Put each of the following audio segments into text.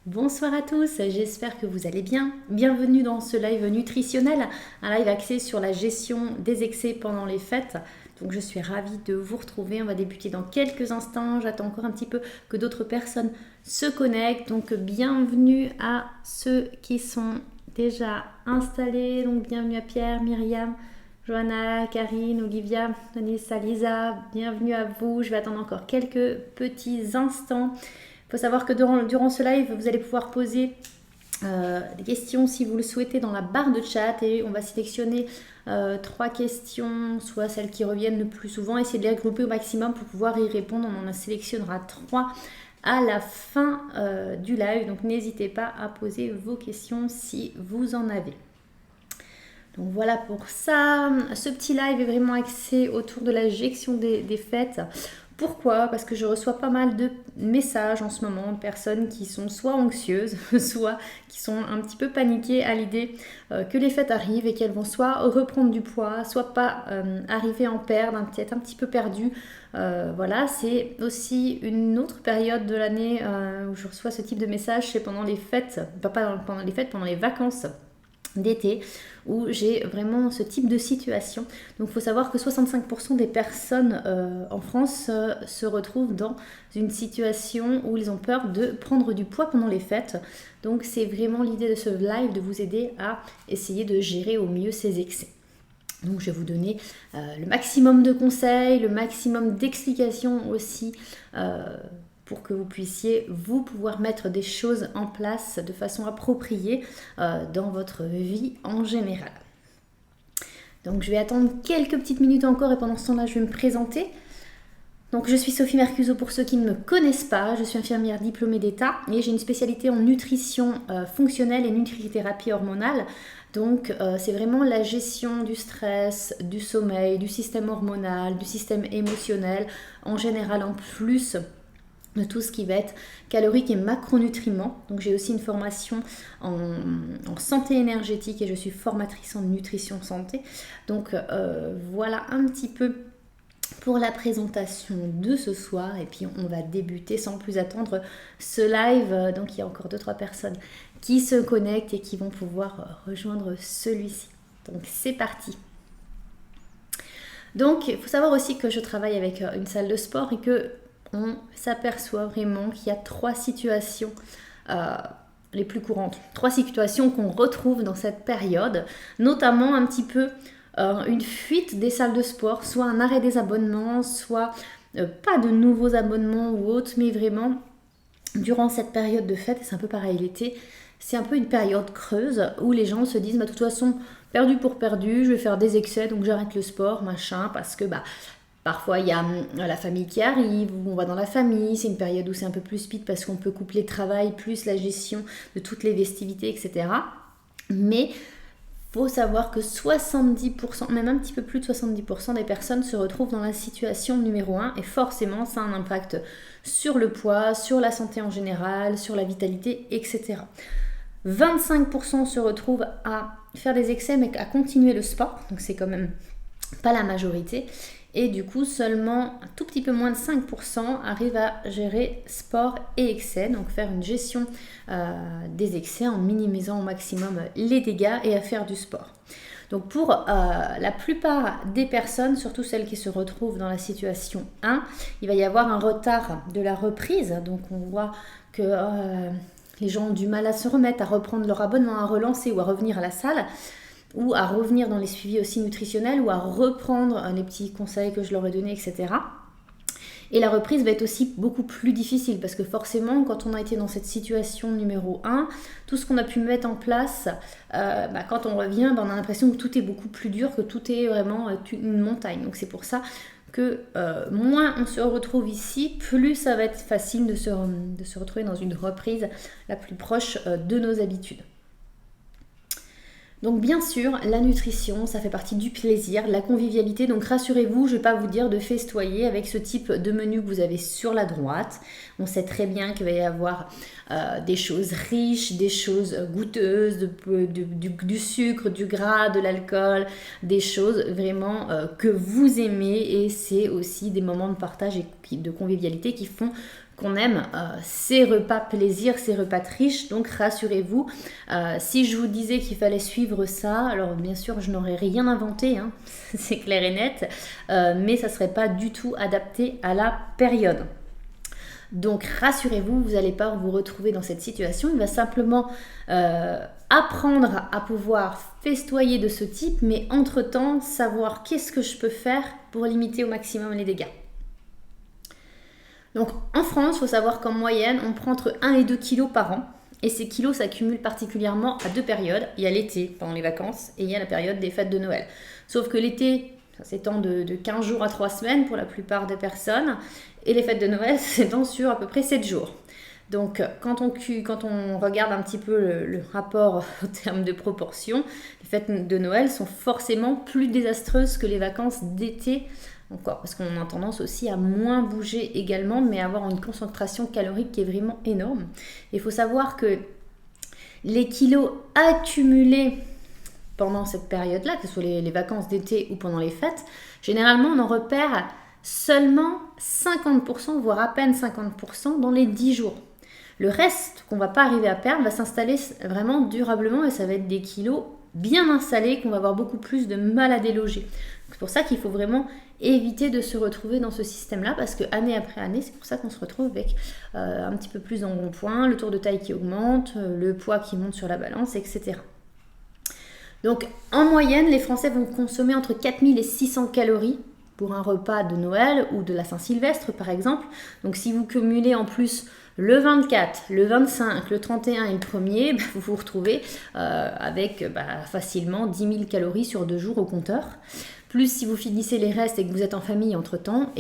Bonsoir à tous, j'espère que vous allez bien. Bienvenue dans ce live nutritionnel, un live axé sur la gestion des excès pendant les fêtes. Donc je suis ravie de vous retrouver, on va débuter dans quelques instants, j'attends encore un petit peu que d'autres personnes se connectent. Donc bienvenue à ceux qui sont déjà installés, donc bienvenue à Pierre, Myriam, Johanna, Karine, Olivia, Vanessa, Lisa, bienvenue à vous. Je vais attendre encore quelques petits instants. Il faut savoir que durant ce live, vous allez pouvoir poser des questions si vous le souhaitez dans la barre de chat et on va sélectionner 3 questions, soit celles qui reviennent le plus souvent, essayer de les regrouper au maximum pour pouvoir y répondre. On en sélectionnera 3 à la fin du live, donc n'hésitez pas à poser vos questions si vous en avez. Donc voilà pour ça, ce petit live est vraiment axé autour de la gestion des fêtes. Pourquoi? Parce que je reçois pas mal de messages en ce moment de personnes qui sont soit anxieuses, soit qui sont un petit peu paniquées à l'idée que les fêtes arrivent et qu'elles vont soit reprendre du poids, soit pas arriver à en perdre, peut-être un petit peu perdu. Voilà, c'est aussi une autre période de l'année où je reçois ce type de messages, c'est pendant les fêtes, pas pendant les fêtes, pendant les vacances d'été où j'ai vraiment ce type de situation. Donc il faut savoir que 65% des personnes en France se retrouvent dans une situation où ils ont peur de prendre du poids pendant les fêtes. Donc c'est vraiment l'idée de ce live de vous aider à essayer de gérer au mieux ces excès. Donc je vais vous donner le maximum de conseils, le maximum d'explications aussi pour que vous puissiez pouvoir mettre des choses en place de façon appropriée dans votre vie en général. Donc je vais attendre quelques petites minutes encore et pendant ce temps-là je vais me présenter. Donc je suis Sophie Mercuso pour ceux qui ne me connaissent pas, je suis infirmière diplômée d'État et j'ai une spécialité en nutrition fonctionnelle et nutrithérapie hormonale. Donc c'est vraiment la gestion du stress, du sommeil, du système hormonal, du système émotionnel, en général en plus de tout ce qui va être calorique et macronutriments. Donc j'ai aussi une formation en santé énergétique et je suis formatrice en nutrition santé. Donc voilà un petit peu pour la présentation de ce soir et puis on va débuter sans plus attendre ce live. Donc il y a encore 2-3 personnes qui se connectent et qui vont pouvoir rejoindre celui-ci. Donc c'est parti. Donc il faut savoir aussi que je travaille avec une salle de sport et que on s'aperçoit vraiment qu'il y a 3 situations les plus courantes. 3 situations qu'on retrouve dans cette période, notamment un petit peu une fuite des salles de sport, soit un arrêt des abonnements, soit pas de nouveaux abonnements ou autres, mais vraiment durant cette période de fête, et c'est un peu pareil l'été, c'est un peu une période creuse où les gens se disent de toute façon, perdu pour perdu, je vais faire des excès, donc j'arrête le sport, machin, parce que parfois, il y a la famille qui arrive, on va dans la famille, c'est une période où c'est un peu plus speed parce qu'on peut coupler travail plus la gestion de toutes les festivités, etc. Mais il faut savoir que 70%, même un petit peu plus de 70% des personnes se retrouvent dans la situation numéro 1 et forcément, ça a un impact sur le poids, sur la santé en général, sur la vitalité, etc. 25% se retrouvent à faire des excès mais à continuer le sport, donc c'est quand même pas la majorité. Et du coup, seulement un tout petit peu moins de 5% arrivent à gérer sport et excès, donc faire une gestion des excès en minimisant au maximum les dégâts et à faire du sport. Donc pour la plupart des personnes, surtout celles qui se retrouvent dans la situation 1, il va y avoir un retard de la reprise. Donc on voit que les gens ont du mal à se remettre, à reprendre leur abonnement, à relancer ou à revenir à la salle, ou à revenir dans les suivis aussi nutritionnels, ou à reprendre les petits conseils que je leur ai donnés, etc. Et la reprise va être aussi beaucoup plus difficile, parce que forcément, quand on a été dans cette situation numéro 1, tout ce qu'on a pu mettre en place, quand on revient, on a l'impression que tout est beaucoup plus dur, que tout est vraiment une montagne. Donc c'est pour ça que moins on se retrouve ici, plus ça va être facile de se retrouver dans une reprise la plus proche de nos habitudes. Donc bien sûr, la nutrition, ça fait partie du plaisir, de la convivialité. Donc rassurez-vous, je ne vais pas vous dire de festoyer avec ce type de menu que vous avez sur la droite. On sait très bien qu'il va y avoir des choses riches, des choses goûteuses, du sucre, du gras, de l'alcool, des choses vraiment que vous aimez. Et c'est aussi des moments de partage et de convivialité qui font qu'on aime ces repas plaisir, ces repas riches. Donc rassurez-vous, si je vous disais qu'il fallait suivre ça, alors bien sûr je n'aurais rien inventé, hein, c'est clair et net, mais ça ne serait pas du tout adapté à la période. Donc rassurez-vous, vous n'allez pas vous retrouver dans cette situation. Il va simplement apprendre à pouvoir festoyer de ce type, mais entre-temps, savoir qu'est-ce que je peux faire pour limiter au maximum les dégâts. Donc en France, il faut savoir qu'en moyenne, on prend entre 1 et 2 kilos par an. Et ces kilos s'accumulent particulièrement à 2 périodes. Il y a l'été, pendant les vacances, et il y a la période des fêtes de Noël. Sauf que l'été, ça s'étend de 15 jours à 3 semaines pour la plupart des personnes. Et les fêtes de Noël, ça s'étend sur à peu près 7 jours. Donc quand on regarde un petit peu le rapport en termes de proportion, les fêtes de Noël sont forcément plus désastreuses que les vacances d'été. Encore, parce qu'on a tendance aussi à moins bouger également, mais à avoir une concentration calorique qui est vraiment énorme. Il faut savoir que les kilos accumulés pendant cette période-là, que ce soit les vacances d'été ou pendant les fêtes, généralement on en repère seulement 50%, voire à peine 50% dans les 10 jours. Le reste qu'on ne va pas arriver à perdre va s'installer vraiment durablement et ça va être des kilos bien installés qu'on va avoir beaucoup plus de mal à déloger. C'est pour ça qu'il faut vraiment éviter de se retrouver dans ce système-là parce que année après année, c'est pour ça qu'on se retrouve avec un petit peu plus d'embonpoint, le tour de taille qui augmente, le poids qui monte sur la balance, etc. Donc en moyenne, les Français vont consommer entre 4000 et 600 calories pour un repas de Noël ou de la Saint-Sylvestre par exemple. Donc si vous cumulez en plus le 24, le 25, le 31 et le 1er, vous vous retrouvez avec facilement 10 000 calories sur 2 jours au compteur. Plus si vous finissez les restes et que vous êtes en famille entre-temps,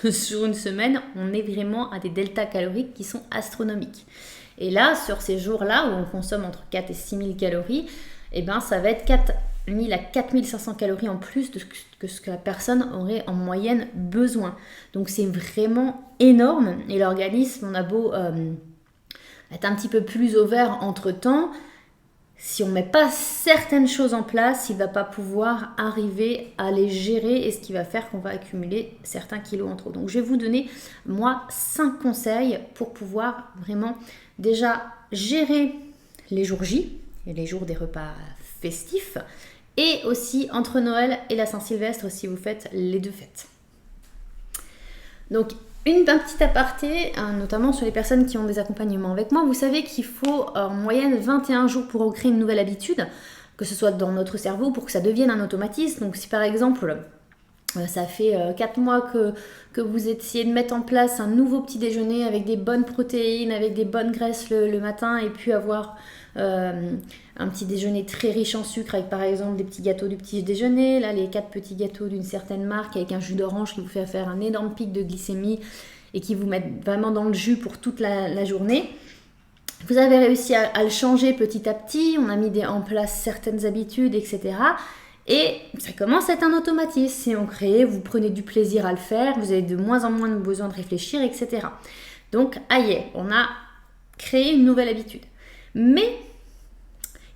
sur une semaine, on est vraiment à des deltas caloriques qui sont astronomiques. Et là, sur ces jours-là où on consomme entre 4 et 6 000 calories, ça va être 4 000 à 4 500 calories en plus que ce que la personne aurait en moyenne besoin. Donc c'est vraiment énorme et l'organisme, on a beau être un petit peu plus au vert entre-temps, si on ne met pas certaines choses en place, il ne va pas pouvoir arriver à les gérer et ce qui va faire qu'on va accumuler certains kilos en trop. Donc je vais vous donner, moi, 5 conseils pour pouvoir vraiment déjà gérer les jours J et les jours des repas festifs et aussi entre Noël et la Saint-Sylvestre si vous faites les deux fêtes. Donc un petit aparté, notamment sur les personnes qui ont des accompagnements avec moi, vous savez qu'il faut en moyenne 21 jours pour créer une nouvelle habitude, que ce soit dans notre cerveau pour que ça devienne un automatisme. Donc si par exemple ça fait 4 mois que vous essayez de mettre en place un nouveau petit déjeuner avec des bonnes protéines, avec des bonnes graisses le matin et puis avoir un petit déjeuner très riche en sucre avec par exemple des petits gâteaux du petit déjeuner, là les 4 petits gâteaux d'une certaine marque avec un jus d'orange qui vous fait faire un énorme pic de glycémie et qui vous met vraiment dans le jus pour toute la journée. Vous avez réussi à le changer petit à petit, on a mis en place certaines habitudes, etc. Et ça commence à être un automatisme. C'est ancré, vous prenez du plaisir à le faire, vous avez de moins en moins besoin de réfléchir, etc. Donc, on a créé une nouvelle habitude. Mais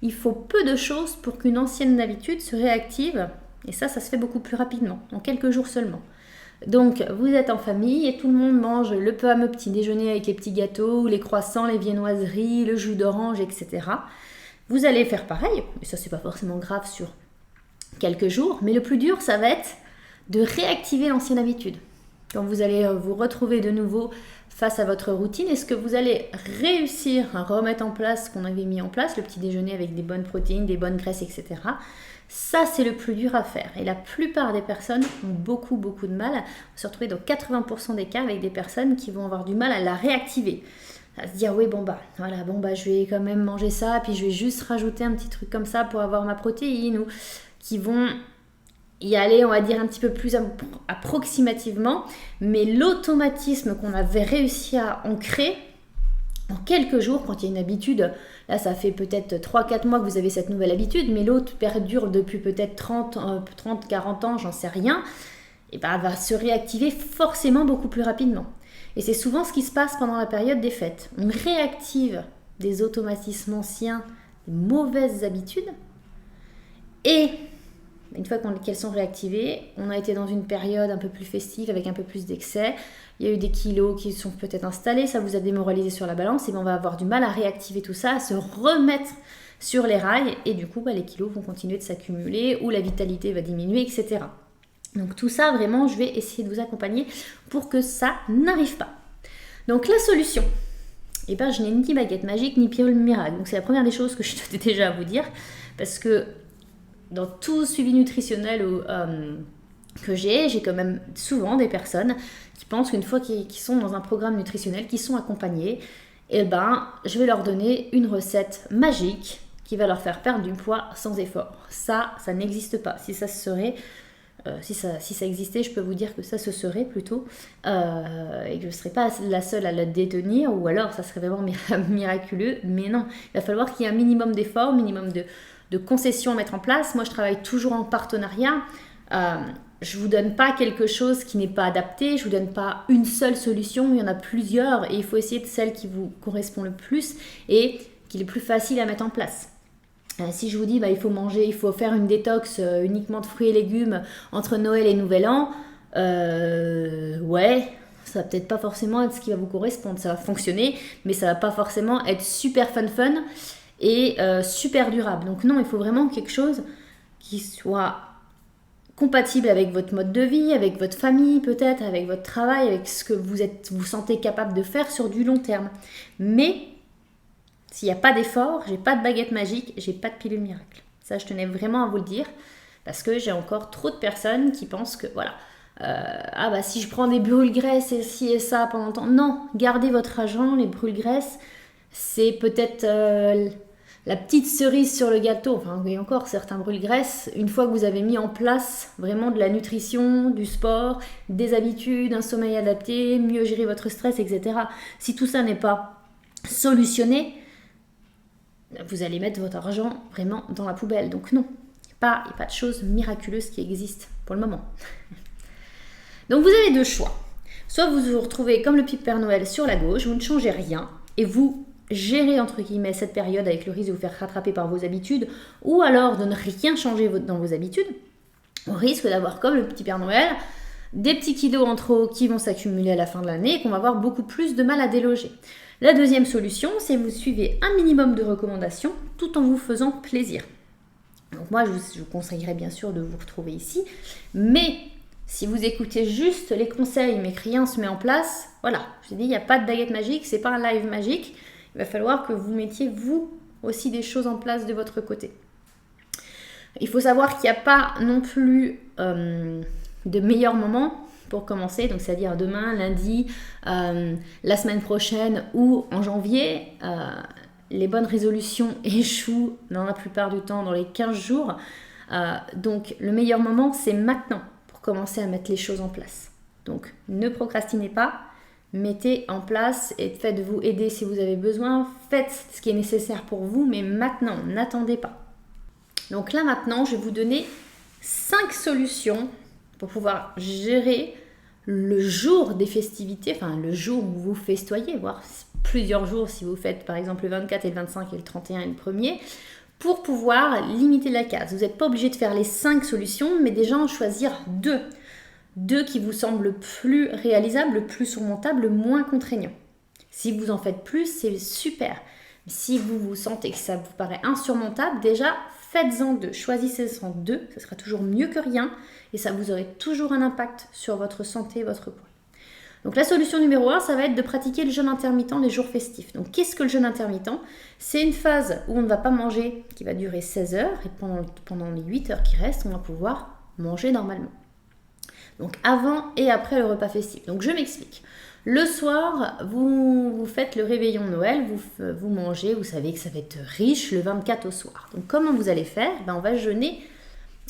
il faut peu de choses pour qu'une ancienne habitude se réactive. Et ça se fait beaucoup plus rapidement, en quelques jours seulement. Donc, vous êtes en famille et tout le monde mange le peu à peu petit déjeuner avec les petits gâteaux, les croissants, les viennoiseries, le jus d'orange, etc. Vous allez faire pareil. Et ça, c'est pas forcément grave sur quelques jours. Mais le plus dur, ça va être de réactiver l'ancienne habitude. Quand vous allez vous retrouver de nouveau face à votre routine, est-ce que vous allez réussir à remettre en place ce qu'on avait mis en place, le petit déjeuner avec des bonnes protéines, des bonnes graisses, etc. Ça, c'est le plus dur à faire. Et la plupart des personnes ont beaucoup de mal. On va se retrouver dans 80% des cas avec des personnes qui vont avoir du mal à la réactiver. À se dire, oui, je vais quand même manger ça, puis je vais juste rajouter un petit truc comme ça pour avoir ma protéine, ou qui vont y aller, on va dire, un petit peu plus approximativement, mais l'automatisme qu'on avait réussi à ancrer en quelques jours, quand il y a une habitude, là ça fait peut-être 3-4 mois que vous avez cette nouvelle habitude, mais l'autre perdure depuis peut-être 30-40 ans, j'en sais rien, et elle va se réactiver forcément beaucoup plus rapidement. Et c'est souvent ce qui se passe pendant la période des fêtes. On réactive des automatismes anciens, des mauvaises habitudes, et une fois qu'elles sont réactivées, on a été dans une période un peu plus festive avec un peu plus d'excès. Il y a eu des kilos qui sont peut-être installés, ça vous a démoralisé sur la balance, et bien on va avoir du mal à réactiver tout ça, à se remettre sur les rails, et du coup les kilos vont continuer de s'accumuler ou la vitalité va diminuer, etc. Donc tout ça, vraiment, je vais essayer de vous accompagner pour que ça n'arrive pas. Donc la solution, eh ben, je n'ai ni baguette magique ni pilule miracle. Donc c'est la première des choses que je tenais déjà à vous dire, parce que dans tout suivi nutritionnel que j'ai quand même souvent des personnes qui pensent qu'une fois qu'ils sont dans un programme nutritionnel, qu'ils sont accompagnés, eh ben, je vais leur donner une recette magique qui va leur faire perdre du poids sans effort. Ça n'existe pas. Si ça existait, je peux vous dire que ça se serait plutôt, et que je ne serais pas la seule à la détenir, ou alors ça serait vraiment miraculeux, mais non, il va falloir qu'il y ait un minimum d'efforts, minimum de concessions à mettre en place. Moi, je travaille toujours en partenariat. Je ne vous donne pas quelque chose qui n'est pas adapté, je ne vous donne pas une seule solution, il y en a plusieurs, et il faut essayer de celle qui vous correspond le plus et qui est le plus facile à mettre en place. Si je vous dis il faut faire une détox uniquement de fruits et légumes entre Noël et Nouvel An, ouais, ça va peut-être pas forcément être ce qui va vous correspondre. Ça va fonctionner, mais ça va pas forcément être super fun et super durable. Donc non, il faut vraiment quelque chose qui soit compatible avec votre mode de vie, avec votre famille peut-être, avec votre travail, avec ce que vous sentez capable de faire sur du long terme. Mais s'il n'y a pas d'effort, j'ai pas de baguette magique, j'ai pas de pilule miracle. Ça, je tenais vraiment à vous le dire, parce que j'ai encore trop de personnes qui pensent que, voilà, si je prends des brûle-graisses et ci et ça pendant le temps. Non, gardez votre argent, les brûle-graisses, c'est peut-être la petite cerise sur le gâteau. Enfin, et encore, certains brûle-graisses, une fois que vous avez mis en place vraiment de la nutrition, du sport, des habitudes, un sommeil adapté, mieux gérer votre stress, etc. Si tout ça n'est pas solutionné, vous allez mettre votre argent vraiment dans la poubelle. Donc non, il n'y a pas de choses miraculeuses qui existent pour le moment. Donc vous avez deux choix. Soit vous vous retrouvez comme le petit Père Noël sur la gauche, vous ne changez rien et vous gérez entre guillemets cette période avec le risque de vous faire rattraper par vos habitudes, ou alors de ne rien changer dans vos habitudes, au risque d'avoir comme le petit Père Noël des petits kilos en trop qui vont s'accumuler à la fin de l'année et qu'on va avoir beaucoup plus de mal à déloger. La deuxième solution, c'est vous suivez un minimum de recommandations tout en vous faisant plaisir. Donc moi, je vous conseillerais bien sûr de vous retrouver ici, mais si vous écoutez juste les conseils mais que rien ne se met en place, voilà, je vous dis, il n'y a pas de baguette magique, c'est pas un live magique, il va falloir que vous mettiez vous aussi des choses en place de votre côté. Il faut savoir qu'il n'y a pas non plus de meilleur moment pour commencer, donc c'est-à-dire demain, lundi, la semaine prochaine ou en janvier. Les bonnes résolutions échouent dans la plupart du temps dans les 15 jours. Donc le meilleur moment, c'est maintenant pour commencer à mettre les choses en place. Donc ne procrastinez pas, mettez en place et faites-vous aider si vous avez besoin. Faites ce qui est nécessaire pour vous, mais maintenant, n'attendez pas. Donc là maintenant, je vais vous donner 5 solutions pour pouvoir gérer le jour des festivités, enfin le jour où vous festoyez, voire plusieurs jours si vous faites par exemple le 24 et le 25 et le 31 et le 1er, pour pouvoir limiter la casse. Vous n'êtes pas obligé de faire les 5 solutions, mais déjà en choisir 2. 2 qui vous semblent plus réalisables, plus surmontables, moins contraignants. Si vous en faites plus, c'est super. Si vous sentez que ça vous paraît insurmontable, déjà faites-en 2. Choisissez-en 2, ce sera toujours mieux que rien et ça vous aurait toujours un impact sur votre santé et votre poids. Donc la solution numéro 1, ça va être de pratiquer le jeûne intermittent les jours festifs. Donc qu'est-ce que le jeûne intermittent ? C'est une phase où on ne va pas manger qui va durer 16 heures et pendant les 8 heures qui restent, on va pouvoir manger normalement. Donc avant et après le repas festif. Donc je m'explique. Le soir, vous faites le réveillon de Noël, vous mangez, vous savez que ça va être riche le 24 au soir. Donc comment vous allez faire ? On va jeûner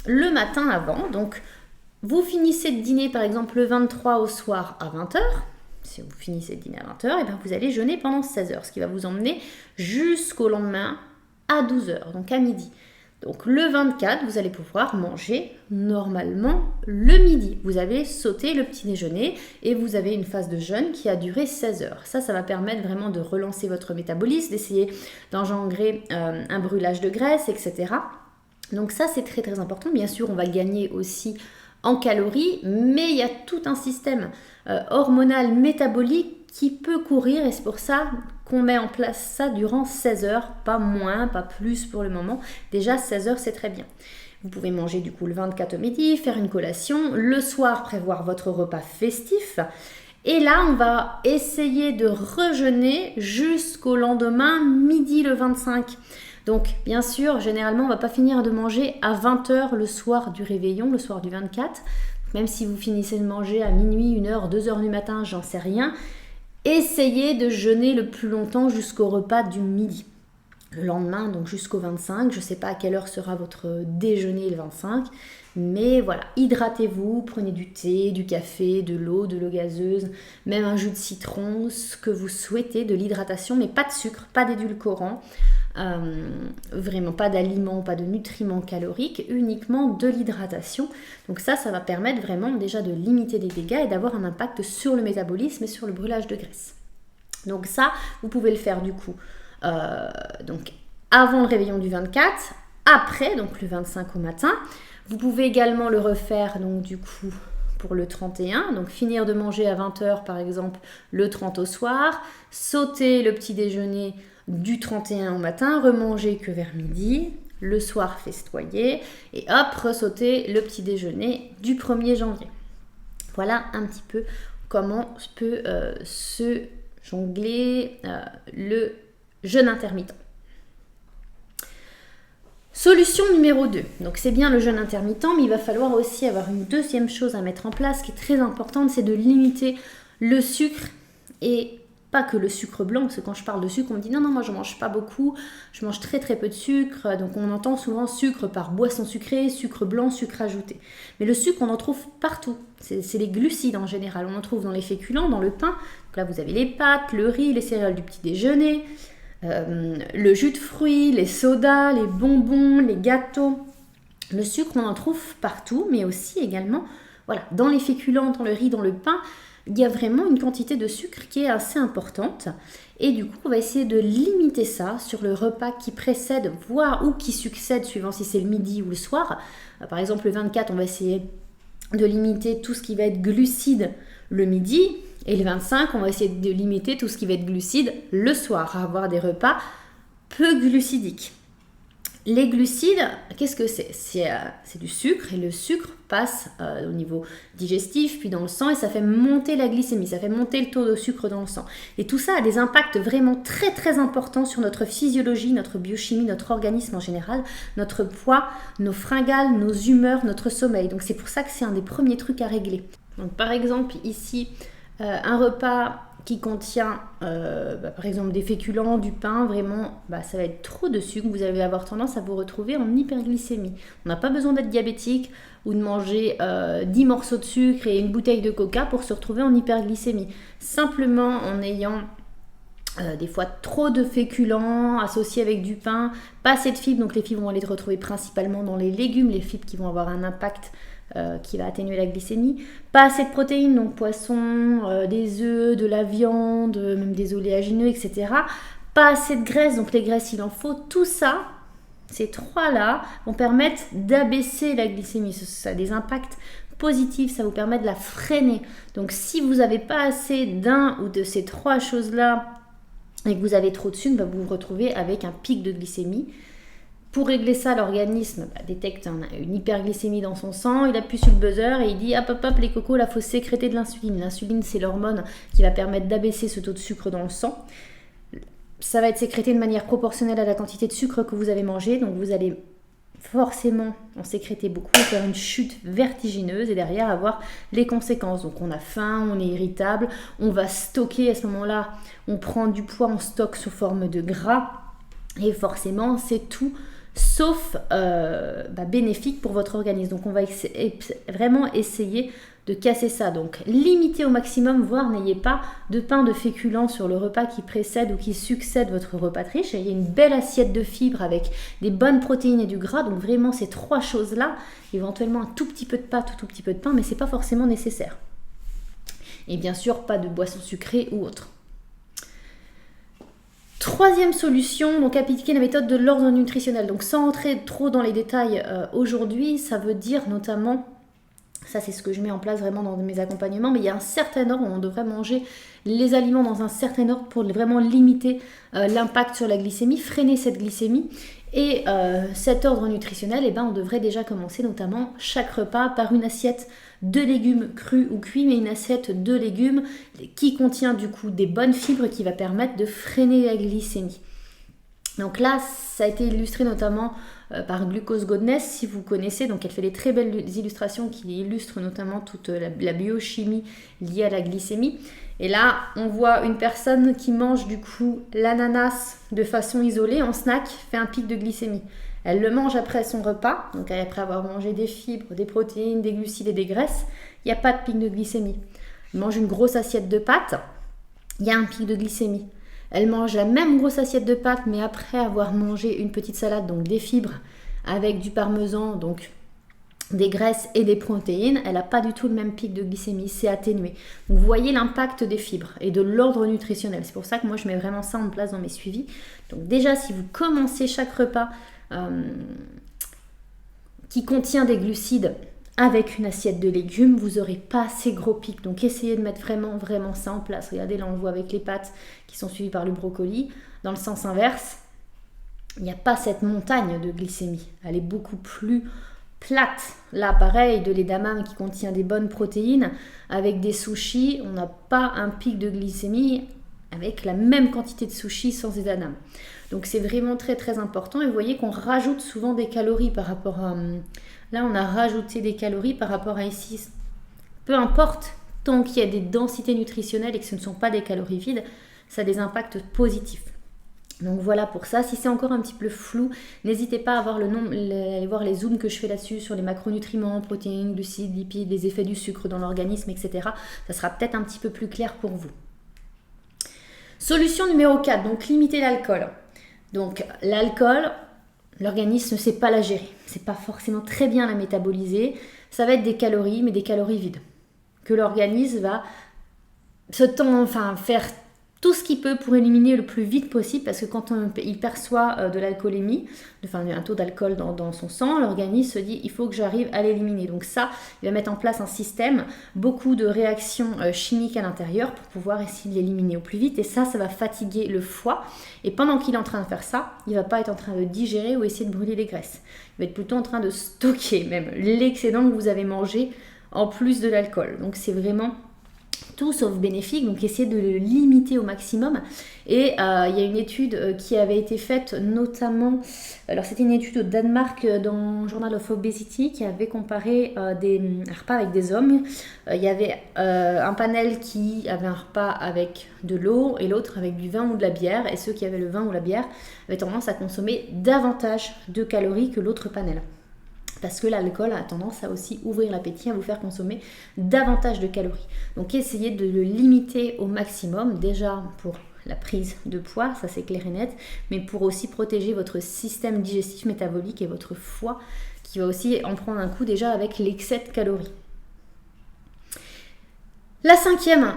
le matin avant. Donc vous finissez de dîner par exemple le 23 au soir à 20h. Si vous finissez de dîner à 20h, vous allez jeûner pendant 16 heures, ce qui va vous emmener jusqu'au lendemain à 12h, donc à midi. Donc le 24, vous allez pouvoir manger normalement le midi. Vous avez sauté le petit déjeuner et vous avez une phase de jeûne qui a duré 16 heures. Ça va permettre vraiment de relancer votre métabolisme, d'essayer d'engendrer un brûlage de graisse, etc. Donc ça, c'est très très important. Bien sûr, on va gagner aussi en calories, mais il y a tout un système hormonal, métabolique qui peut courir, et c'est pour ça qu'on met en place ça durant 16 heures, pas moins, pas plus pour le moment. Déjà 16 heures, c'est très bien. Vous pouvez manger du coup le 24 au midi, faire une collation, le soir prévoir votre repas festif. Et là, on va essayer de rejeûner jusqu'au lendemain, midi le 25. Donc, bien sûr, généralement, on ne va pas finir de manger à 20h le soir du réveillon, le soir du 24. Même si vous finissez de manger à minuit, 1h, 2h du matin, j'en sais rien. Essayez de jeûner le plus longtemps jusqu'au repas du midi. Le lendemain, donc jusqu'au 25, je ne sais pas à quelle heure sera votre déjeuner le 25, mais voilà, hydratez-vous, prenez du thé, du café, de l'eau gazeuse, même un jus de citron, ce que vous souhaitez, de l'hydratation, mais pas de sucre, pas d'édulcorant, vraiment pas d'aliments, pas de nutriments caloriques, uniquement de l'hydratation. Donc ça va permettre vraiment déjà de limiter les dégâts et d'avoir un impact sur le métabolisme et sur le brûlage de graisse. Donc ça, vous pouvez le faire du coup. Donc avant le réveillon du 24, après, donc le 25 au matin. Vous pouvez également le refaire donc du coup pour le 31, donc finir de manger à 20h par exemple le 30 au soir, sauter le petit déjeuner du 31 au matin, remanger que vers midi, le soir festoyer et hop, ressauter le petit déjeuner du 1er janvier. Voilà un petit peu comment peut se jongler le jeûne intermittent. Solution numéro 2. Donc c'est bien le jeûne intermittent, mais il va falloir aussi avoir une deuxième chose à mettre en place qui est très importante, c'est de limiter le sucre et pas que le sucre blanc, parce que quand je parle de sucre, on me dit non, moi je mange pas beaucoup, je mange très très peu de sucre, donc on entend souvent sucre par boisson sucrée, sucre blanc, sucre ajouté. Mais le sucre, on en trouve partout, c'est les glucides en général, on en trouve dans les féculents, dans le pain, donc là vous avez les pâtes, le riz, les céréales du petit déjeuner, le jus de fruits, les sodas, les bonbons, les gâteaux. Le sucre, on en trouve partout, mais aussi également dans les féculents, dans le riz, dans le pain, il y a vraiment une quantité de sucre qui est assez importante. Et du coup, on va essayer de limiter ça sur le repas qui précède, voire ou qui succède, suivant si c'est le midi ou le soir. Par exemple, le 24, on va essayer de limiter tout ce qui va être glucides le midi. Et le 25, on va essayer de limiter tout ce qui va être glucides le soir, à avoir des repas peu glucidiques. Les glucides, qu'est-ce que c'est ? C'est du sucre et le sucre passe au niveau digestif puis dans le sang et ça fait monter la glycémie, ça fait monter le taux de sucre dans le sang. Et tout ça a des impacts vraiment très très importants sur notre physiologie, notre biochimie, notre organisme en général, notre poids, nos fringales, nos humeurs, notre sommeil. Donc c'est pour ça que c'est un des premiers trucs à régler. Donc par exemple ici, un repas qui contient par exemple des féculents, du pain, vraiment ça va être trop de sucre, vous allez avoir tendance à vous retrouver en hyperglycémie. On n'a pas besoin d'être diabétique ou de manger 10 morceaux de sucre et une bouteille de coca pour se retrouver en hyperglycémie. Simplement en ayant des fois trop de féculents associés avec du pain, pas assez de fibres, donc les fibres vont aller se retrouver principalement dans les légumes, les fibres qui vont avoir un impact qui va atténuer la glycémie. Pas assez de protéines, donc poisson, des œufs, de la viande, même des oléagineux, etc. Pas assez de graisse, donc les graisses il en faut. Tout ça, ces trois-là vont permettre d'abaisser la glycémie. Ça a des impacts positifs, ça vous permet de la freiner. Donc si vous n'avez pas assez d'un ou de ces trois choses-là et que vous avez trop de sucre, vous vous retrouvez avec un pic de glycémie. Pour régler ça, l'organisme détecte une hyperglycémie dans son sang, il appuie sur le buzzer et il dit hop les cocos, là il faut sécréter de l'insuline. L'insuline, c'est l'hormone qui va permettre d'abaisser ce taux de sucre dans le sang. Ça va être sécrété de manière proportionnelle à la quantité de sucre que vous avez mangé, donc vous allez forcément en sécréter beaucoup, faire une chute vertigineuse et derrière avoir les conséquences. Donc on a faim, on est irritable, on va stocker à ce moment-là, on prend du poids en stock sous forme de gras et forcément c'est tout sauf bénéfique pour votre organisme. Donc on va vraiment essayer de casser ça. Donc limitez au maximum, voire n'ayez pas de pain de féculents sur le repas qui précède ou qui succède votre repas de riche. Ayez une belle assiette de fibres avec des bonnes protéines et du gras. Donc vraiment ces trois choses-là, éventuellement un tout petit peu de pâte ou tout petit peu de pain, mais c'est pas forcément nécessaire. Et bien sûr, pas de boissons sucrées ou autres. Troisième solution, donc appliquer la méthode de l'ordre nutritionnel. Donc sans entrer trop dans les détails aujourd'hui, ça veut dire notamment, ça c'est ce que je mets en place vraiment dans mes accompagnements, mais il y a un certain ordre où on devrait manger les aliments dans un certain ordre pour vraiment limiter l'impact sur la glycémie, freiner cette glycémie. Et cet ordre nutritionnel, eh ben, on devrait déjà commencer notamment chaque repas par une assiette de légumes crus ou cuits, mais une assiette de légumes qui contient du coup des bonnes fibres qui va permettre de freiner la glycémie. Donc là, ça a été illustré notamment par Glucose Godness, si vous connaissez. Donc elle fait des très belles illustrations qui illustrent notamment toute la biochimie liée à la glycémie. Et là, on voit une personne qui mange du coup l'ananas de façon isolée en snack, fait un pic de glycémie. Elle le mange après son repas, donc après avoir mangé des fibres, des protéines, des glucides et des graisses, il n'y a pas de pic de glycémie. Elle mange une grosse assiette de pâtes, il y a un pic de glycémie. Elle mange la même grosse assiette de pâtes, mais après avoir mangé une petite salade, donc des fibres, avec du parmesan, donc des graisses et des protéines, elle n'a pas du tout le même pic de glycémie, c'est atténué. Donc vous voyez l'impact des fibres et de l'ordre nutritionnel. C'est pour ça que moi je mets vraiment ça en place dans mes suivis. Donc déjà, si vous commencez chaque repas qui contient des glucides avec une assiette de légumes, vous n'aurez pas ces gros pics. Donc essayez de mettre vraiment ça en place. Regardez, là on le voit avec les pâtes qui sont suivies par le brocoli. Dans le sens inverse, il n'y a pas cette montagne de glycémie. Elle est beaucoup plus plate. Là pareil, de l'edamame qui contient des bonnes protéines. Avec des sushis, on n'a pas un pic de glycémie avec la même quantité de sushis sans edamame. Donc c'est vraiment très important. Et vous voyez qu'on rajoute souvent des calories par rapport à... Là, on a rajouté des calories par rapport à ici. Peu importe, tant qu'il y a des densités nutritionnelles et que ce ne sont pas des calories vides, ça a des impacts positifs. Donc voilà pour ça. Si c'est encore un petit peu flou, n'hésitez pas à voir aller voir les zooms que je fais là-dessus sur les macronutriments, protéines, glucides, lipides, les effets du sucre dans l'organisme, etc. Ça sera peut-être un petit peu plus clair pour vous. Solution numéro 4, donc limiter l'alcool. Donc l'alcool, l'organisme ne sait pas la gérer. C'est pas forcément très bien la métaboliser. Ça va être des calories, mais des calories vides. Que l'organisme va faire tout ce qu'il peut pour éliminer le plus vite possible, parce que quand il perçoit de l'alcoolémie, un taux d'alcool dans son sang, l'organisme se dit il faut que j'arrive à l'éliminer. Donc ça, il va mettre en place un système, beaucoup de réactions chimiques à l'intérieur pour pouvoir essayer de l'éliminer au plus vite. Et ça va fatiguer le foie. Et pendant qu'il est en train de faire ça, il ne va pas être en train de digérer ou essayer de brûler les graisses. Il va être plutôt en train de stocker même l'excédent que vous avez mangé en plus de l'alcool. Donc c'est vraiment tout sauf bénéfique, donc essayez de le limiter au maximum. Et il y a une étude qui avait été faite notamment, alors c'était une étude au Danemark dans Journal of Obesity qui avait comparé des repas avec des hommes. Il y avait un panel qui avait un repas avec de l'eau et l'autre avec du vin ou de la bière, et ceux qui avaient le vin ou la bière avaient tendance à consommer davantage de calories que l'autre panel. Parce que l'alcool a tendance à aussi ouvrir l'appétit, à vous faire consommer davantage de calories. Donc essayez de le limiter au maximum, déjà pour la prise de poids, ça c'est clair et net, mais pour aussi protéger votre système digestif métabolique et votre foie qui va aussi en prendre un coup déjà avec l'excès de calories. La cinquième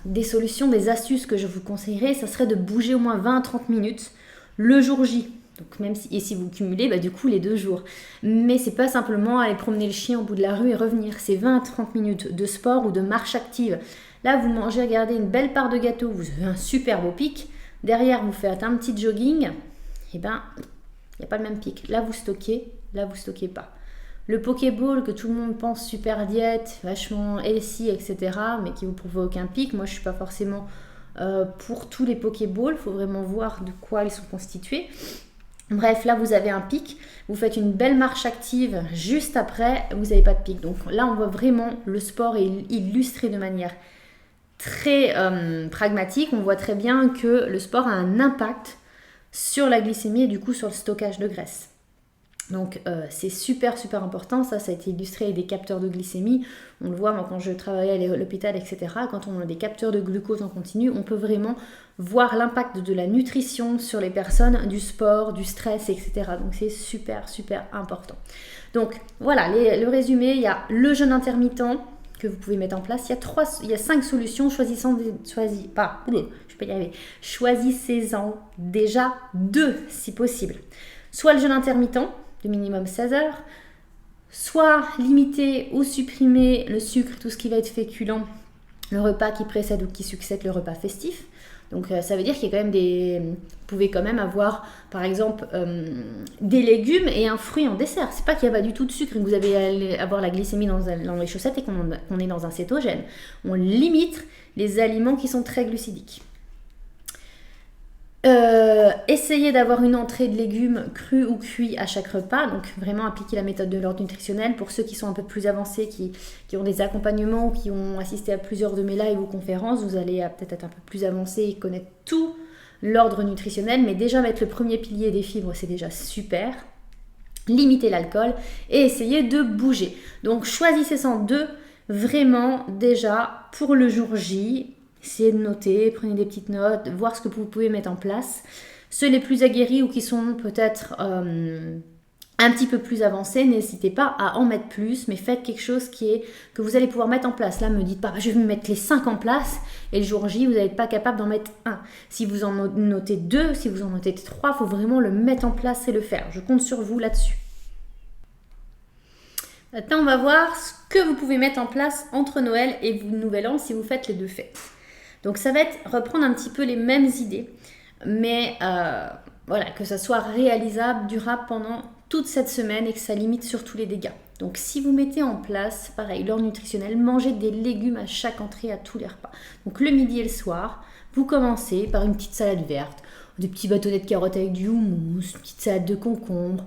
des solutions, des astuces que je vous conseillerais, ça serait de bouger au moins 20 à 30 minutes le jour J. Donc même si vous cumulez, du coup les 2 jours. Mais c'est pas simplement aller promener le chien au bout de la rue et revenir. C'est 20 à 30 minutes de sport ou de marche active. Là, vous mangez, regardez, une belle part de gâteau, vous avez un super beau pic. Derrière, vous faites un petit jogging. Et il n'y a pas le même pic. Là, vous stockez pas. Le Pokéball que tout le monde pense super diète, vachement healthy, etc. mais qui vous provoque aucun pic. Moi, je suis pas forcément pour tous les Pokéballs. Il faut vraiment voir de quoi ils sont constitués. Bref, là vous avez un pic, vous faites une belle marche active, juste après, vous n'avez pas de pic. Donc là, on voit vraiment le sport est illustré de manière très pragmatique. On voit très bien que le sport a un impact sur la glycémie et du coup sur le stockage de graisse. Donc c'est super important, ça a été illustré avec des capteurs de glycémie. On le voit, moi quand je travaillais à l'hôpital, etc. Quand on a des capteurs de glucose en continu, on peut vraiment voir l'impact de la nutrition sur les personnes, du sport, du stress, etc. Donc c'est super important. Donc voilà, le résumé, il y a le jeûne intermittent que vous pouvez mettre en place. Il y a 5 solutions, je peux y arriver. Choisissez-en déjà 2 si possible. Soit le jeûne intermittent de minimum 16 heures, soit limiter ou supprimer le sucre, tout ce qui va être féculent, le repas qui précède ou qui succède le repas festif. Donc ça veut dire qu'il y a quand même vous pouvez quand même avoir par exemple des légumes et un fruit en dessert. C'est pas qu'il n'y a pas du tout de sucre et que vous allez avoir la glycémie dans les chaussettes et qu'on est dans un cétogène. On limite les aliments qui sont très glucidiques. Essayez d'avoir une entrée de légumes crus ou cuits à chaque repas, donc vraiment appliquer la méthode de l'ordre nutritionnel. Pour ceux qui sont un peu plus avancés, qui ont des accompagnements ou qui ont assisté à plusieurs de mes lives ou conférences, vous allez peut-être être un peu plus avancé et connaître tout l'ordre nutritionnel, mais déjà mettre le premier pilier des fibres, c'est déjà super. Limiter l'alcool et essayez de bouger. Donc choisissez 102 vraiment déjà pour le jour J. Essayez de noter, prenez des petites notes, voir ce que vous pouvez mettre en place. Ceux les plus aguerris ou qui sont peut-être un petit peu plus avancés, n'hésitez pas à en mettre plus, mais faites quelque chose que vous allez pouvoir mettre en place. Là, ne me dites pas, je vais me mettre les 5 en place, et le jour J, vous n'êtes pas capable d'en mettre un. Si vous en notez 2, si vous en notez 3, il faut vraiment le mettre en place et le faire. Je compte sur vous là-dessus. Maintenant, on va voir ce que vous pouvez mettre en place entre Noël et le Nouvel An si vous faites les 2 fêtes. Donc ça va être reprendre un petit peu les mêmes idées, mais voilà, que ça soit réalisable, durable pendant toute cette semaine et que ça limite surtout les dégâts. Donc si vous mettez en place, pareil, l'ordre nutritionnel, mangez des légumes à chaque entrée, à tous les repas. Donc le midi et le soir, vous commencez par une petite salade verte, des petits bâtonnets de carottes avec du houmous, une petite salade de concombre.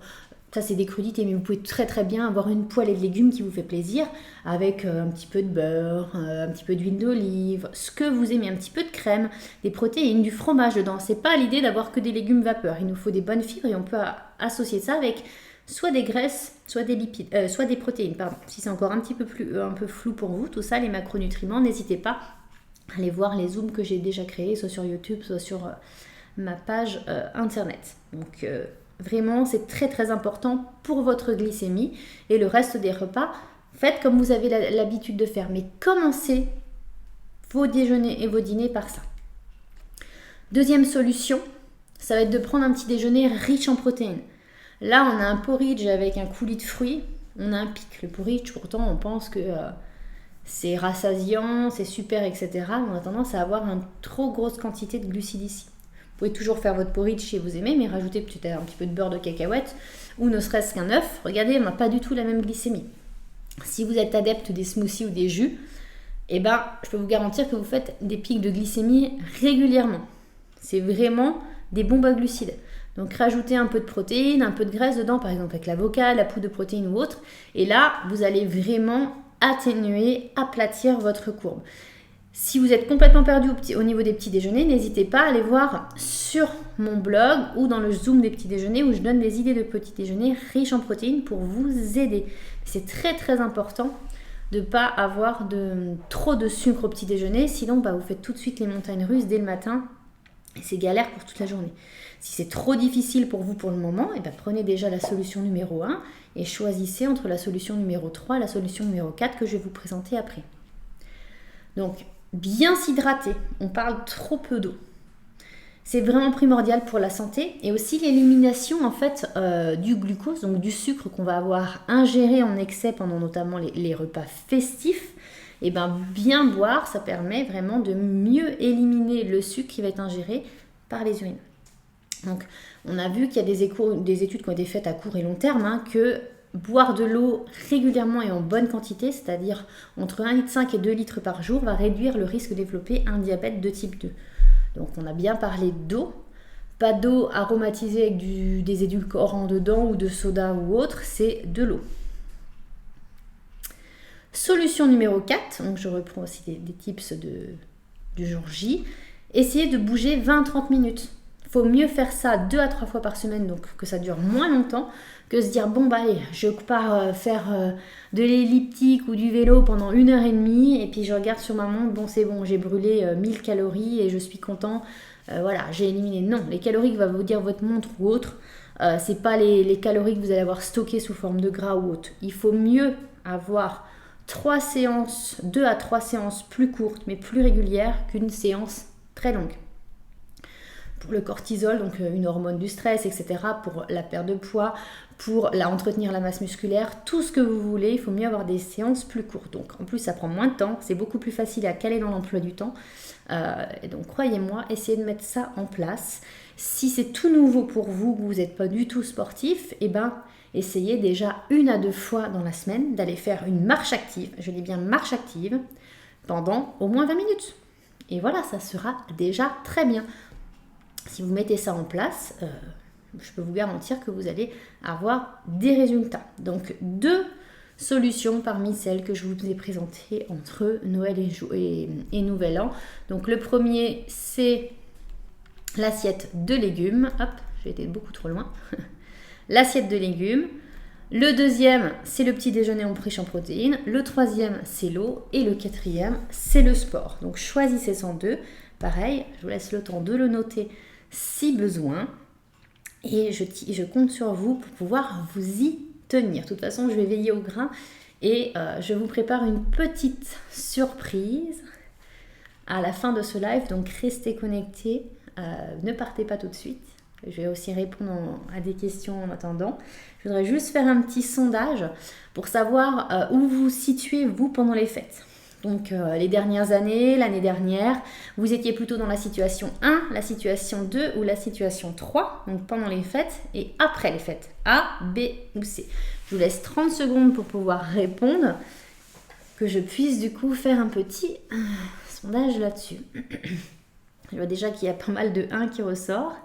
Ça, c'est des crudités, mais vous pouvez très très bien avoir une poêlée de légumes qui vous fait plaisir, avec un petit peu de beurre, un petit peu d'huile d'olive, ce que vous aimez, un petit peu de crème, des protéines, du fromage dedans. C'est pas l'idée d'avoir que des légumes vapeur. Il nous faut des bonnes fibres et on peut associer ça avec soit des graisses, soit des lipides, soit des protéines. Pardon. Si c'est encore un peu flou pour vous, tout ça, les macronutriments, n'hésitez pas à aller voir les zooms que j'ai déjà créés, soit sur YouTube, soit sur ma page internet. Donc vraiment, c'est très très important pour votre glycémie et le reste des repas. Faites comme vous avez l'habitude de faire, mais commencez vos déjeuners et vos dîners par ça. Deuxième solution, ça va être de prendre un petit déjeuner riche en protéines. Là, on a un porridge avec un coulis de fruits, on a un pic. Le porridge, pourtant, on pense que c'est rassasiant, c'est super, etc. Mais on a tendance à avoir une trop grosse quantité de glucides ici. Vous pouvez toujours faire votre porridge si vous aimez, mais rajoutez peut-être un petit peu de beurre de cacahuète ou ne serait-ce qu'un œuf. Regardez, on n'a pas du tout la même glycémie. Si vous êtes adepte des smoothies ou des jus, eh ben, je peux vous garantir que vous faites des pics de glycémie régulièrement. C'est vraiment des bombes à glucides. Donc rajoutez un peu de protéines, un peu de graisse dedans, par exemple avec l'avocat, la poudre de protéines ou autre. Et là, vous allez vraiment atténuer, aplatir votre courbe. Si vous êtes complètement perdu au niveau des petits déjeuners, n'hésitez pas à aller voir sur mon blog ou dans le Zoom des petits déjeuners où je donne des idées de petits déjeuners riches en protéines pour vous aider. C'est très très important de ne pas avoir trop de sucre au petit déjeuner, sinon vous faites tout de suite les montagnes russes dès le matin et c'est galère pour toute la journée. Si c'est trop difficile pour vous pour le moment, prenez déjà la solution numéro 1 et choisissez entre la solution numéro 3 et la solution numéro 4 que je vais vous présenter après. Donc, bien s'hydrater, on parle trop peu d'eau. C'est vraiment primordial pour la santé et aussi l'élimination en fait du glucose, donc du sucre qu'on va avoir ingéré en excès pendant notamment les repas festifs. Et bien boire, ça permet vraiment de mieux éliminer le sucre qui va être ingéré par les urines. Donc, on a vu qu'il y a des études qui ont été faites à court et long terme, que boire de l'eau régulièrement et en bonne quantité, c'est-à-dire entre 1,5 litre et 2 litres par jour, va réduire le risque de développer un diabète de type 2. Donc on a bien parlé d'eau, pas d'eau aromatisée avec des édulcorants dedans ou de soda ou autre, c'est de l'eau. Solution numéro 4, donc je reprends aussi des tips du jour J, essayez de bouger 20-30 minutes. Il faut mieux faire ça 2 à 3 fois par semaine, donc que ça dure moins longtemps, que se dire allez, je pars faire de l'elliptique ou du vélo pendant 1h30 et puis je regarde sur ma montre, c'est bon, j'ai brûlé 1000 calories et je suis content, j'ai éliminé. Non, les calories que va vous dire votre montre ou autre, c'est pas les calories que vous allez avoir stockées sous forme de gras ou autre. Il faut mieux avoir 2 à 3 séances plus courtes mais plus régulières qu'une séance très longue. pour le cortisol, donc une hormone du stress, etc., pour la perte de poids, pour entretenir la masse musculaire, tout ce que vous voulez. Il faut mieux avoir des séances plus courtes. Donc en plus, ça prend moins de temps, c'est beaucoup plus facile à caler dans l'emploi du temps. Et donc croyez-moi, essayez de mettre ça en place. Si c'est tout nouveau pour vous, que vous n'êtes pas du tout sportif, eh ben, essayez déjà 1 à 2 fois dans la semaine d'aller faire une marche active, je dis bien marche active, pendant au moins 20 minutes. Et voilà, ça sera déjà très bien. Si vous mettez ça en place, je peux vous garantir que vous allez avoir des résultats. Donc 2 solutions parmi celles que je vous ai présentées entre Noël et Nouvel An. Donc le premier, c'est l'assiette de légumes. Hop, j'ai été beaucoup trop loin. L'assiette de légumes. Le deuxième, c'est le petit déjeuner riche en protéines. Le troisième, c'est l'eau. Et le quatrième, c'est le sport. Donc choisissez ces 2. Pareil, je vous laisse le temps de le noter si besoin. Et je compte sur vous pour pouvoir vous y tenir. De toute façon, je vais veiller au grain. Et je vous prépare une petite surprise à la fin de ce live. Donc restez connectés. Ne partez pas tout de suite. Je vais aussi répondre à des questions en attendant. Je voudrais juste faire un petit sondage pour savoir où vous situez vous pendant les fêtes. Donc les dernières années, l'année dernière, vous étiez plutôt dans la situation 1, la situation 2 ou la situation 3, donc pendant les fêtes et après les fêtes, A, B ou C. Je vous laisse 30 secondes pour pouvoir répondre, que je puisse du coup faire un petit sondage là-dessus. Je vois déjà qu'il y a pas mal de 1 qui ressort.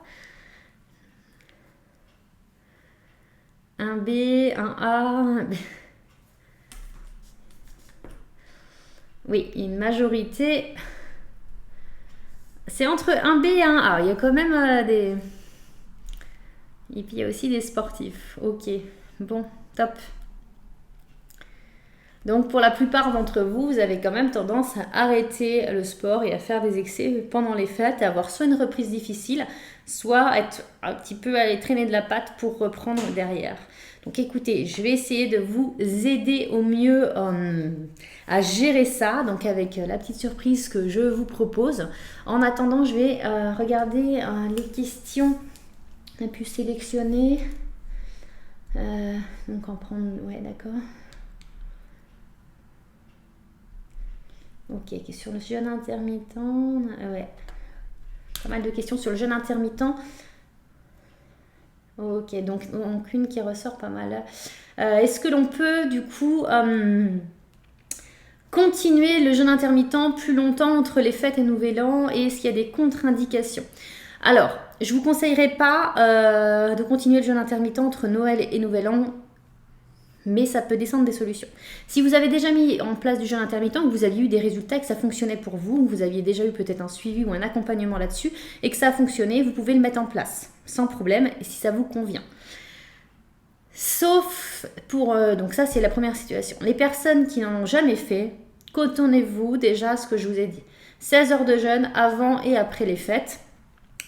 Un B, un A, un B. Oui, une majorité. C'est entre un B et un A. Il y a quand même des... Et puis il y a aussi des sportifs. Ok, bon, top. Donc pour la plupart d'entre vous, vous avez quand même tendance à arrêter le sport et à faire des excès pendant les fêtes, à avoir soit une reprise difficile, soit être un petit peu aller traîner de la patte pour reprendre derrière. Donc écoutez, je vais essayer de vous aider au mieux à gérer ça, donc avec la petite surprise que je vous propose. En attendant, je vais regarder les questions qu'on a pu sélectionner. Donc en prendre... Ouais, d'accord. Ok, sur le jeûne intermittent, ouais, pas mal de questions sur le jeûne intermittent. Ok, donc une qui ressort pas mal. Est-ce que l'on peut du coup continuer le jeûne intermittent plus longtemps entre les fêtes et Nouvel An, et est-ce qu'il y a des contre-indications? Alors, je ne vous conseillerais pas de continuer le jeûne intermittent entre Noël et Nouvel An, mais ça peut descendre des solutions. Si vous avez déjà mis en place du jeûne intermittent, que vous aviez eu des résultats, que ça fonctionnait pour vous, que vous aviez déjà eu peut-être un suivi ou un accompagnement là-dessus, et que ça a fonctionné, vous pouvez le mettre en place, sans problème, et si ça vous convient. Sauf pour... donc ça, c'est la première situation. Les personnes qui n'en ont jamais fait, cantonnez-vous déjà à ce que je vous ai dit. 16 heures de jeûne avant et après les fêtes,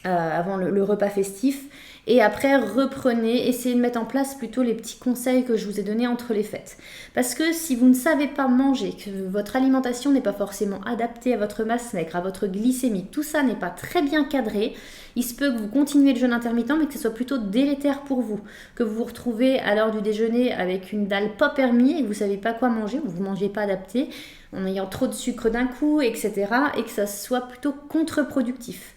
avant le repas festif. Et après, reprenez, essayez de mettre en place plutôt les petits conseils que je vous ai donnés entre les fêtes. Parce que si vous ne savez pas manger, que votre alimentation n'est pas forcément adaptée à votre masse maigre, à votre glycémie, tout ça n'est pas très bien cadré, il se peut que vous continuez le jeûne intermittent, mais que ce soit plutôt délétère pour vous. Que vous vous retrouvez à l'heure du déjeuner avec une dalle pas permis et que vous ne savez pas quoi manger, ou vous ne mangez pas adapté, en ayant trop de sucre d'un coup, etc. Et que ça soit plutôt contre-productif.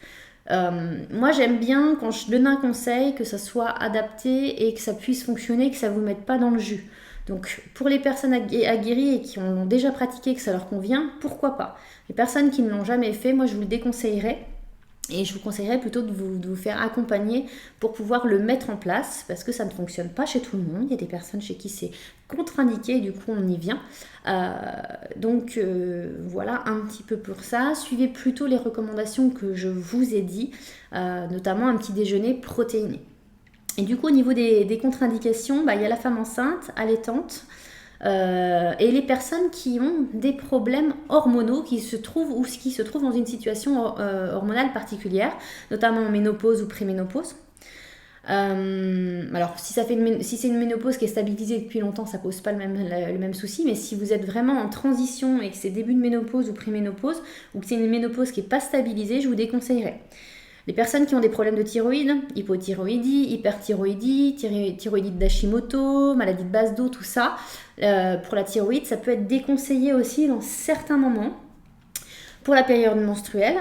Moi j'aime bien quand je donne un conseil que ça soit adapté et que ça puisse fonctionner, que ça ne vous mette pas dans le jus. Donc pour les personnes aguerries et qui ont déjà pratiqué, que ça leur convient, pourquoi pas. Les personnes qui ne l'ont jamais fait, moi je vous le déconseillerais. Et je vous conseillerais plutôt de vous faire accompagner pour pouvoir le mettre en place, parce que ça ne fonctionne pas chez tout le monde. Il y a des personnes chez qui c'est contre-indiqué et du coup on y vient. Donc voilà un petit peu pour ça. Suivez plutôt les recommandations que je vous ai dit, notamment un petit déjeuner protéiné. Et du coup au niveau des contre-indications, il y a la femme enceinte, allaitante, et les personnes qui ont des problèmes hormonaux qui se trouvent dans une situation hormonale particulière, notamment en ménopause ou préménopause. Alors si c'est une ménopause qui est stabilisée depuis longtemps, ça pose pas le même souci, mais si vous êtes vraiment en transition et que c'est début de ménopause ou préménopause, ou que c'est une ménopause qui n'est pas stabilisée, je vous déconseillerais. Les personnes qui ont des problèmes de thyroïde, hypothyroïdie, hyperthyroïdie, thyroïdite d'Hashimoto, maladie de base d'eau, tout ça, pour la thyroïde, ça peut être déconseillé aussi dans certains moments. Pour la période menstruelle,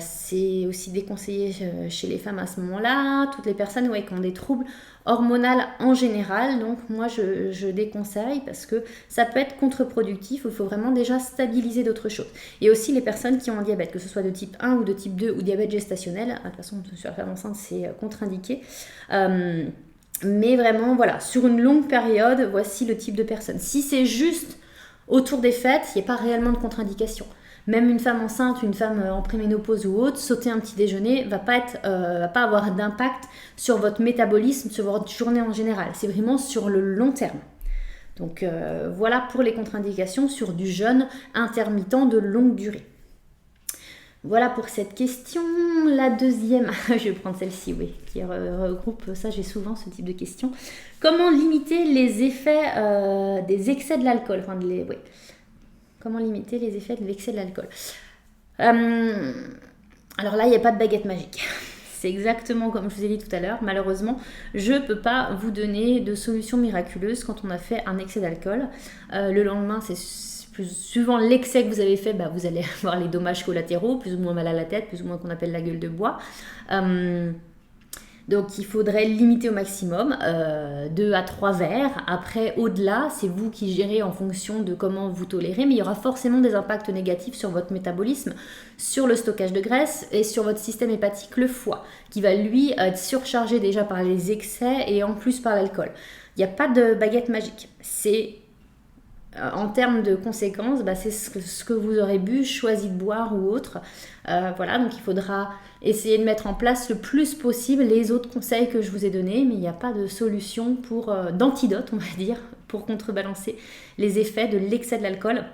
c'est aussi déconseillé chez les femmes à ce moment-là. Toutes les personnes qui ont des troubles hormonaux en général. Donc moi, je déconseille parce que ça peut être contre-productif. Il faut vraiment déjà stabiliser d'autres choses. Et aussi les personnes qui ont un diabète, que ce soit de type 1 ou de type 2 ou diabète gestationnel. De toute façon, sur la femme enceinte, c'est contre-indiqué. Mais vraiment, voilà, sur une longue période, voici le type de personne. Si c'est juste autour des fêtes, il n'y a pas réellement de contre-indication. Même une femme enceinte, une femme en préménopause ou autre, sauter un petit déjeuner va pas avoir d'impact sur votre métabolisme, sur votre journée en général. C'est vraiment sur le long terme. Donc voilà pour les contre-indications sur du jeûne intermittent de longue durée. Voilà pour cette question. La deuxième, je vais prendre celle-ci, oui, qui regroupe ça, j'ai souvent ce type de questions. Comment limiter les effets des excès de l'alcool Comment limiter les effets de l'excès de l'alcool Alors là, il n'y a pas de baguette magique. C'est exactement comme je vous ai dit tout à l'heure. Malheureusement, je ne peux pas vous donner de solution miraculeuse quand on a fait un excès d'alcool. Le lendemain, c'est suivant l'excès que vous avez fait, vous allez avoir les dommages collatéraux, plus ou moins mal à la tête, plus ou moins qu'on appelle la gueule de bois. Donc il faudrait limiter au maximum 2 à 3 verres. Après, au-delà, c'est vous qui gérez en fonction de comment vous tolérez, mais il y aura forcément des impacts négatifs sur votre métabolisme, sur le stockage de graisse et sur votre système hépatique, le foie, qui va lui être surchargé déjà par les excès et en plus par l'alcool. Il n'y a pas de baguette magique. C'est en termes de conséquences, c'est ce que vous aurez bu, choisi de boire ou autre. Voilà, donc il faudra essayer de mettre en place le plus possible les autres conseils que je vous ai donnés, mais il n'y a pas de solution d'antidote, on va dire, pour contrebalancer les effets de l'excès de l'alcool.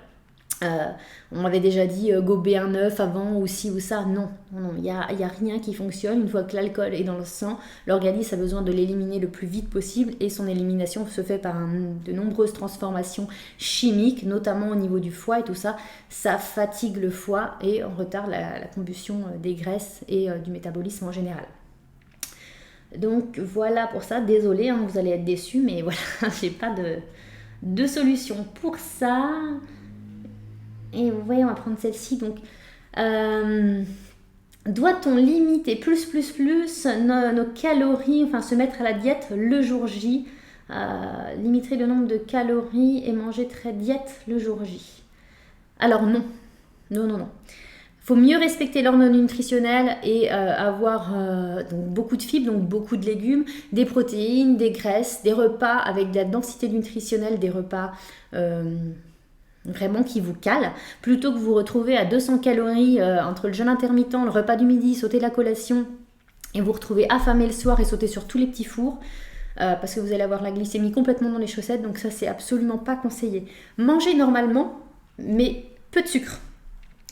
On m'avait déjà dit gober un œuf avant ou ci ou ça. Non, il n'y a rien qui fonctionne. Une fois que l'alcool est dans le sang, l'organisme a besoin de l'éliminer le plus vite possible et son élimination se fait par de nombreuses transformations chimiques, notamment au niveau du foie et tout ça. Ça fatigue le foie et en retard la combustion des graisses et du métabolisme en général. Donc voilà pour ça. Désolée, vous allez être déçus, mais voilà, j'ai pas de solution pour ça. Et vous voyez, on va prendre celle-ci. Donc, doit-on limiter plus nos calories, enfin se mettre à la diète le jour J, limiter le nombre de calories et manger très diète le jour J? Alors non. Il faut mieux respecter l'ordre nutritionnel et avoir donc beaucoup de fibres, donc beaucoup de légumes, des protéines, des graisses, des repas avec de la densité nutritionnelle, des repas vraiment qui vous calent, plutôt que vous retrouver à 200 calories entre le jeûne intermittent, le repas du midi, sauter la collation et vous retrouver affamé le soir et sauter sur tous les petits fours parce que vous allez avoir la glycémie complètement dans les chaussettes, donc ça c'est absolument pas conseillé. Mangez normalement, mais peu de sucre.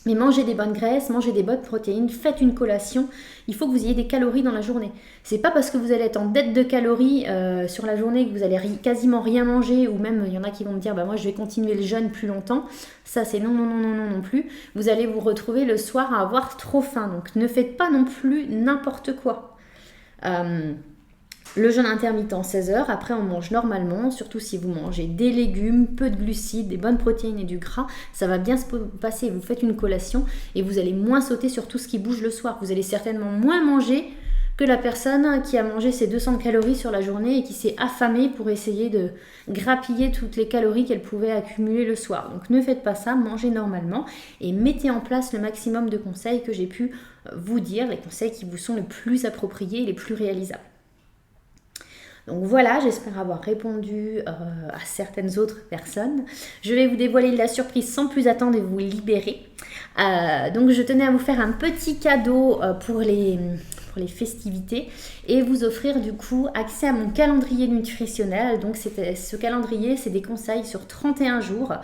Mais mangez des bonnes graisses, mangez des bonnes protéines, faites une collation. Il faut que vous ayez des calories dans la journée. C'est pas parce que vous allez être en dette de calories sur la journée que vous allez quasiment rien manger, ou même il y en a qui vont me dire moi je vais continuer le jeûne plus longtemps. Ça c'est non plus. Vous allez vous retrouver le soir à avoir trop faim. Donc ne faites pas non plus n'importe quoi. Le jeûne intermittent 16 heures, après on mange normalement, surtout si vous mangez des légumes, peu de glucides, des bonnes protéines et du gras, ça va bien se passer. Vous faites une collation et vous allez moins sauter sur tout ce qui bouge le soir. Vous allez certainement moins manger que la personne qui a mangé ses 200 calories sur la journée et qui s'est affamée pour essayer de grappiller toutes les calories qu'elle pouvait accumuler le soir. Donc ne faites pas ça, mangez normalement et mettez en place le maximum de conseils que j'ai pu vous dire, les conseils qui vous sont les plus appropriés et les plus réalisables. Donc voilà, j'espère avoir répondu à certaines autres personnes. Je vais vous dévoiler la surprise sans plus attendre et vous libérer. Donc je tenais à vous faire un petit cadeau pour les festivités et vous offrir du coup accès à mon calendrier nutritionnel. Donc ce calendrier, c'est des conseils sur 31 jours.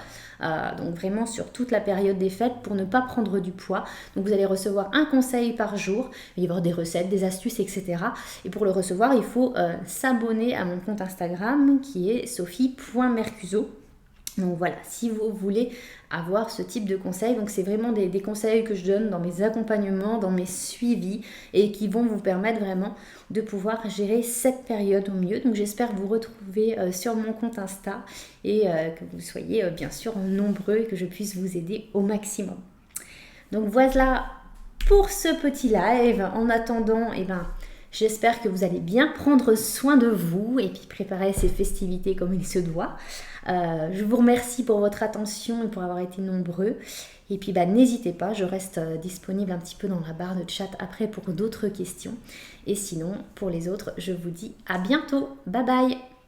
Donc vraiment sur toute la période des fêtes pour ne pas prendre du poids. Donc vous allez recevoir un conseil par jour, il va y avoir des recettes, des astuces, etc. Et pour le recevoir, il faut s'abonner à mon compte Instagram qui est sophie.mercuso. Donc voilà, si vous voulez avoir ce type de conseils, donc c'est vraiment des conseils que je donne dans mes accompagnements, dans mes suivis et qui vont vous permettre vraiment de pouvoir gérer cette période au mieux. Donc j'espère vous retrouver sur mon compte Insta et que vous soyez bien sûr nombreux et que je puisse vous aider au maximum. Donc voilà pour ce petit live. En attendant, j'espère que vous allez bien prendre soin de vous et puis préparer ces festivités comme il se doit. Je vous remercie pour votre attention et pour avoir été nombreux. Et puis n'hésitez pas, je reste disponible un petit peu dans la barre de chat après pour d'autres questions. Et sinon, pour les autres, je vous dis à bientôt. Bye bye!